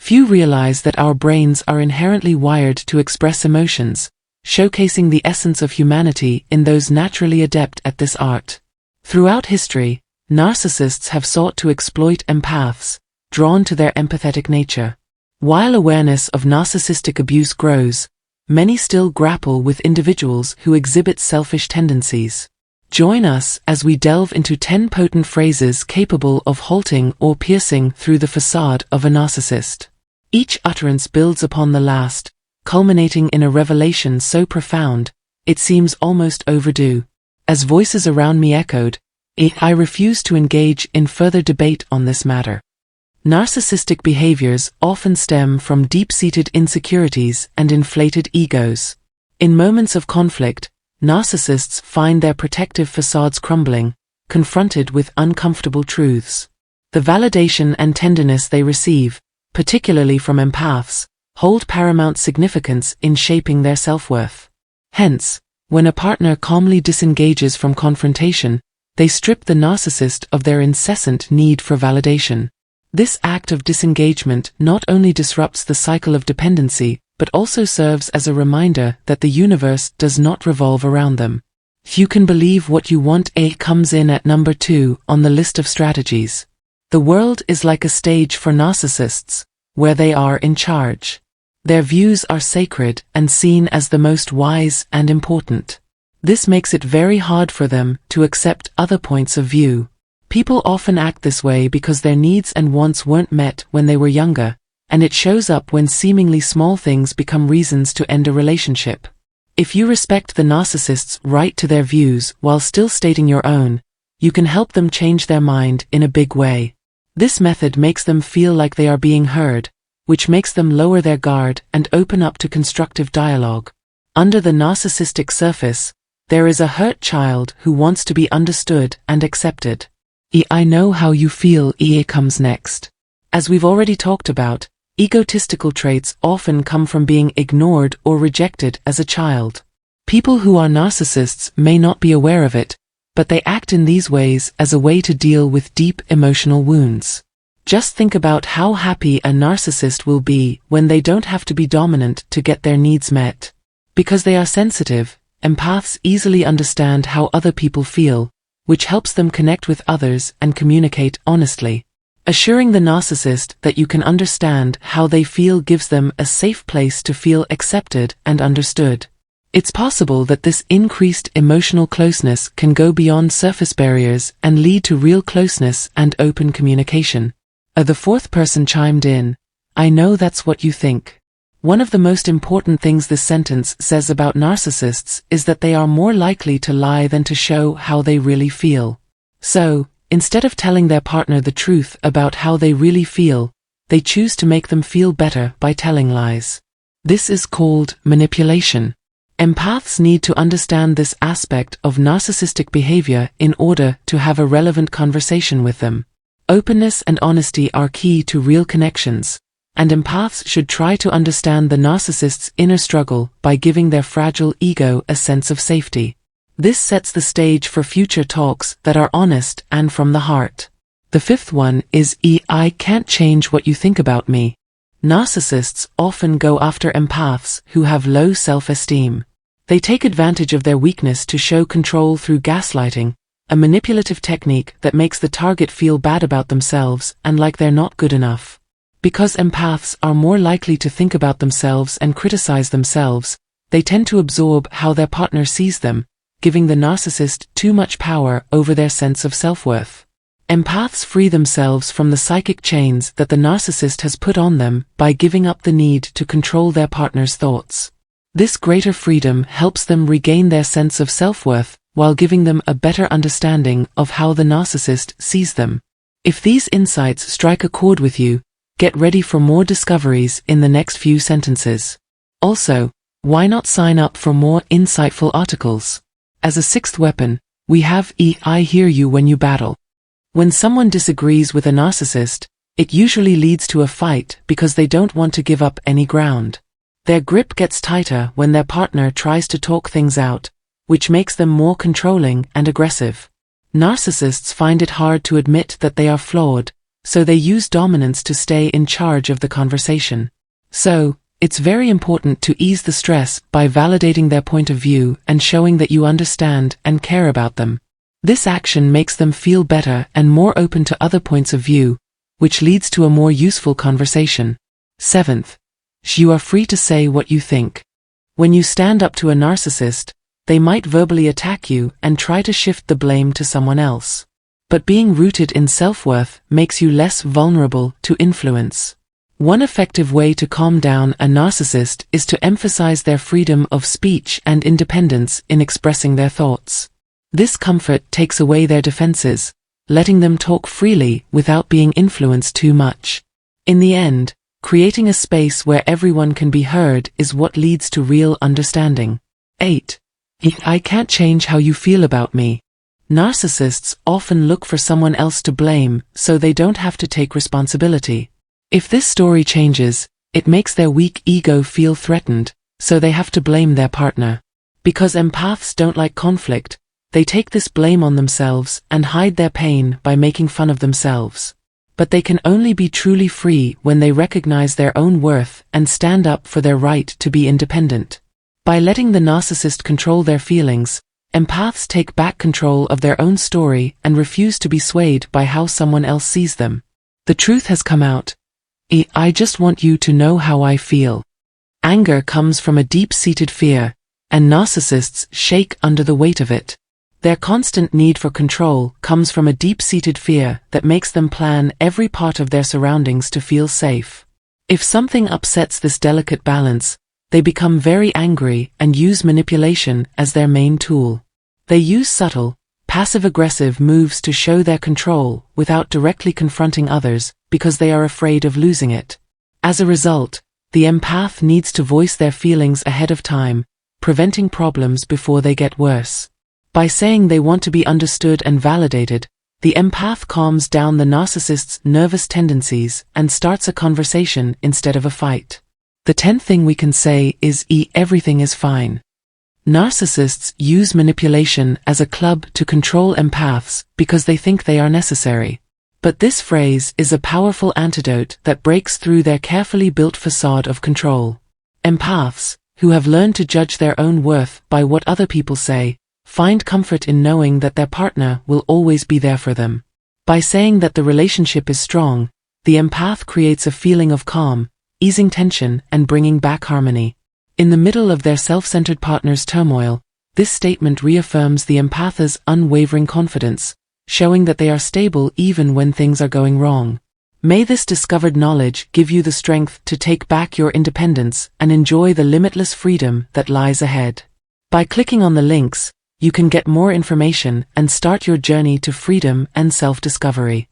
Few realize that our brains are inherently wired to express emotions, showcasing the essence of humanity in those naturally adept at this art. Throughout history, narcissists have sought to exploit empaths, drawn to their empathetic nature. While awareness of narcissistic abuse grows, many still grapple with individuals who exhibit selfish tendencies. Join us as we delve into 10 potent phrases capable of halting or piercing through the facade of a narcissist. Each utterance builds upon the last, culminating in a revelation so profound, it seems almost overdue. As voices around me echoed, I refuse to engage in further debate on this matter. Narcissistic behaviors often stem from deep-seated insecurities and inflated egos. In moments of conflict, narcissists find their protective facades crumbling, confronted with uncomfortable truths. The validation and tenderness they receive, particularly from empaths, hold paramount significance in shaping their self-worth. Hence, when a partner calmly disengages from confrontation, they strip the narcissist of their incessant need for validation. This act of disengagement not only disrupts the cycle of dependency, but also serves as a reminder that the universe does not revolve around them. If you can believe what you want, comes in at number 2 on the list of strategies. The world is like a stage for narcissists, where they are in charge. Their views are sacred and seen as the most wise and important. This makes it very hard for them to accept other points of view. People often act this way because their needs and wants weren't met when they were younger, and it shows up when seemingly small things become reasons to end a relationship. If you respect the narcissist's right to their views while still stating your own, you can help them change their mind in a big way. This method makes them feel like they are being heard, which makes them lower their guard and open up to constructive dialogue. Under the narcissistic surface, there is a hurt child who wants to be understood and accepted. I know how you feel, comes next. As we've already talked about, egotistical traits often come from being ignored or rejected as a child. People who are narcissists may not be aware of it, but they act in these ways as a way to deal with deep emotional wounds. Just think about how happy a narcissist will be when they don't have to be dominant to get their needs met. Because they are sensitive, empaths easily understand how other people feel, which helps them connect with others and communicate honestly. Assuring the narcissist that you can understand how they feel gives them a safe place to feel accepted and understood. It's possible that this increased emotional closeness can go beyond surface barriers and lead to real closeness and open communication. The fourth person chimed in, I know that's what you think. One of the most important things this sentence says about narcissists is that they are more likely to lie than to show how they really feel. So, instead of telling their partner the truth about how they really feel, they choose to make them feel better by telling lies. This is called manipulation. Empaths need to understand this aspect of narcissistic behavior in order to have a relevant conversation with them. Openness and honesty are key to real connections, and empaths should try to understand the narcissist's inner struggle by giving their fragile ego a sense of safety. This sets the stage for future talks that are honest and from the heart. The fifth one is I can't change what you think about me. Narcissists often go after empaths who have low self-esteem. They take advantage of their weakness to show control through gaslighting, a manipulative technique that makes the target feel bad about themselves and like they're not good enough. Because empaths are more likely to think about themselves and criticize themselves, they tend to absorb how their partner sees them, giving the narcissist too much power over their sense of self-worth. Empaths free themselves from the psychic chains that the narcissist has put on them by giving up the need to control their partner's thoughts. This greater freedom helps them regain their sense of self-worth while giving them a better understanding of how the narcissist sees them. If these insights strike a chord with you, get ready for more discoveries in the next few sentences. Also, why not sign up for more insightful articles? As a sixth weapon, we have I hear you when you battle. When someone disagrees with a narcissist, it usually leads to a fight because they don't want to give up any ground. Their grip gets tighter when their partner tries to talk things out, which makes them more controlling and aggressive. Narcissists find it hard to admit that they are flawed, so they use dominance to stay in charge of the conversation. So, it's very important to ease the stress by validating their point of view and showing that you understand and care about them. This action makes them feel better and more open to other points of view, which leads to a more useful conversation. 7th, you are free to say what you think. When you stand up to a narcissist, they might verbally attack you and try to shift the blame to someone else. But being rooted in self-worth makes you less vulnerable to influence. One effective way to calm down a narcissist is to emphasize their freedom of speech and independence in expressing their thoughts. This comfort takes away their defenses, letting them talk freely without being influenced too much. In the end, creating a space where everyone can be heard is what leads to real understanding. 8. I can't change how you feel about me. Narcissists often look for someone else to blame so they don't have to take responsibility. If this story changes, it makes their weak ego feel threatened, so they have to blame their partner. Because empaths don't like conflict, they take this blame on themselves and hide their pain by making fun of themselves. But they can only be truly free when they recognize their own worth and stand up for their right to be independent. By letting the narcissist control their feelings, empaths take back control of their own story and refuse to be swayed by how someone else sees them. The truth has come out. I just want you to know how I feel. Anger comes from a deep-seated fear, and narcissists shake under the weight of it. Their constant need for control comes from a deep-seated fear that makes them plan every part of their surroundings to feel safe. If something upsets this delicate balance, they become very angry and use manipulation as their main tool. They use subtle, passive-aggressive moves to show their control without directly confronting others because they are afraid of losing it. As a result, the empath needs to voice their feelings ahead of time, preventing problems before they get worse. By saying they want to be understood and validated, the empath calms down the narcissist's nervous tendencies and starts a conversation instead of a fight. The 10th thing we can say is everything is fine. Narcissists use manipulation as a club to control empaths because they think they are necessary. But this phrase is a powerful antidote that breaks through their carefully built facade of control. Empaths, who have learned to judge their own worth by what other people say, find comfort in knowing that their partner will always be there for them. By saying that the relationship is strong, the empath creates a feeling of calm, easing tension and bringing back harmony. In the middle of their self-centered partner's turmoil, this statement reaffirms the empath's unwavering confidence, showing that they are stable even when things are going wrong. May this discovered knowledge give you the strength to take back your independence and enjoy the limitless freedom that lies ahead. By clicking on the links, you can get more information and start your journey to freedom and self-discovery.